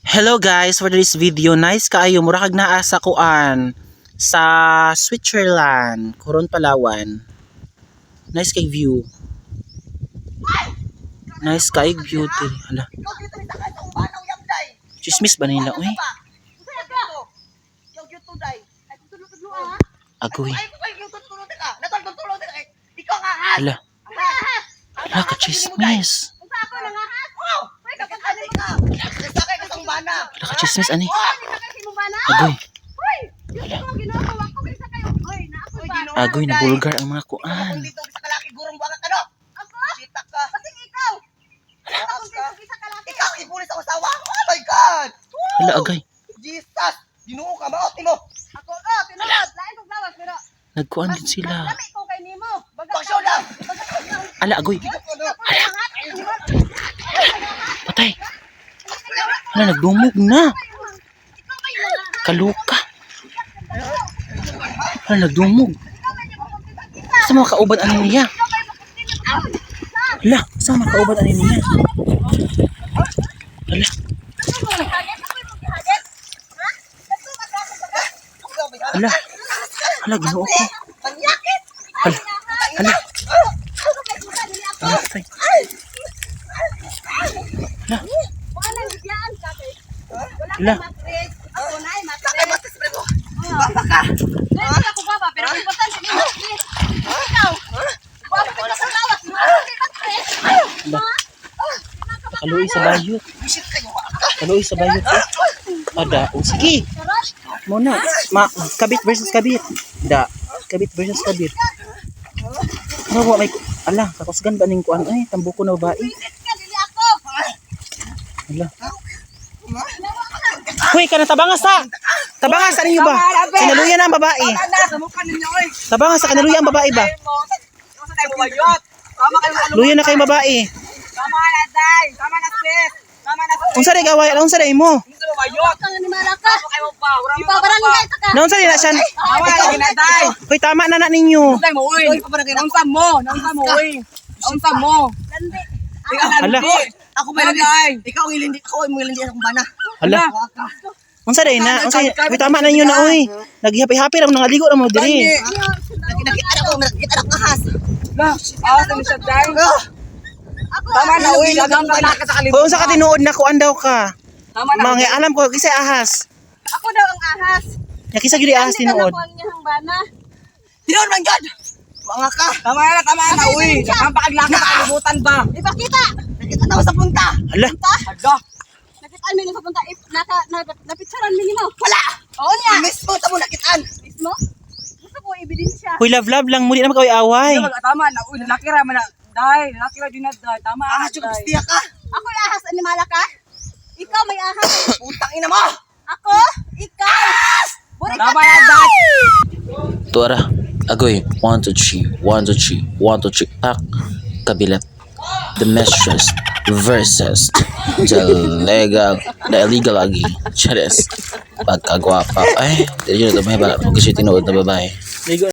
Hello guys, for this video, nice kaayo mura kag naa sa kuan sa Switzerland, Coron, Palawan. Nice kay view. Nice kay beauty. Hala. Chismis ba nila oy? Agoy. Hala. Hala ka chismis. Hala ka chismis ani. Agoy. Agoy na bulgar ang mga kuan. Ikaw ipulis ako sa awa. Oh my God! Hala agay. Jesus! Ginoo ka, maot mo. Ako, tinuod. Lain kong lawas, pero Nagkuan din sila. lami ko kay Nemo. Pag-show lang! Ala agoy. Patay. Hala nagdumog na. Kaluka. Hala nagdumog. Sa mga kauban ani niya. Hala, sa mga kauban ani niya. Hala. Hala. Hala ginoo ko. Hala. Hala. Hala. Patay. Hala. Hala. Ako na ay Sakay matres. matis, pre mo. Baba ka. Dahil ako baba, pero importante ni mo. Ikaw. Baba ka sa lawas. Matres. Hala. Kaluoy sa bayot. Visit kayo. Kaluoy sa bayot. Ada. O sige. Muna. Kabit versus kabit. Da. Kabit versus kabit. Ano ba may... Ala, kakusgan ba ning kuan ay tambuko na babae? Dili ako. Ala. Hoy, kana tabangas sa. Tabangas sa ninyo ba? Kinaluyan ang babae. Sa mukha ninyo, oy. Tabangas sa kinaluyan ang babae ba? Sa tayo bumayot. Tama kayo mga Luyan na kay babae. Tama na, day. Tama na, sis. Tama na, sis. Unsa ray gaway? Unsa ray mo? Hindi sa bumayot. Kang animala ka. Tama kayo pa. Di ba barangay ka ka? Naunsa ray na siya? Tama na, ginaday. Hoy, tama na na ninyo. Tay mo, uy. Naunsa mo. Naunsa mo, uy. Naunsa mo. Landi. Hala. Ako ba landi? Ikaw ang ilindi. Ako ang ilindi akong bana. Hala. Unsa ray na? Unsa? Hoy, tama na ninyo na oy. Naghihapi-hapi ra mo nangaligo ra mo diri. Nakita ako ahas. Awas na siya, day. Tama na, uy. Lagang ka na sa Hoy, unsa ka tinuod na kuan daw ka? Tama na. Mga alam ko kisay ahas. Ako daw ang ahas. Ya kisa gyud ahas tinuod. Ang niyang bana. Tinood man, God. Mga ka. Tama na, uy. Ang pakiglaka sa kalibutan ba? Ipakita. Nakita na ako sa punta. Hala. Aga. Nakitaan mo sa punta. Napicturean mo nimo. Wala. Oo niya. Mismo, tamo nakitaan. Mismo? Gusto ko ebidensya. Hoy, love lang mo di na magkaway away. Tama na, uy. Nakira man na. Day, nakira din na, day. Tama na, Ahas yung day. gustiya ka. Ako yung ahas, animala ka? Ikaw may ahas. Putang ina mo. Ako? Ikaw? Buri ka Tama na, day. Tuara. Agoy. 1, 2, 3. 1, 2, 3. 1, 2, 3. Pak. Kabilet. The mistress versus the illegal lagi. Charis. Pagkagwapa. Ay, hindi nyo na ito may bala. Pagkasi tinuod na babae.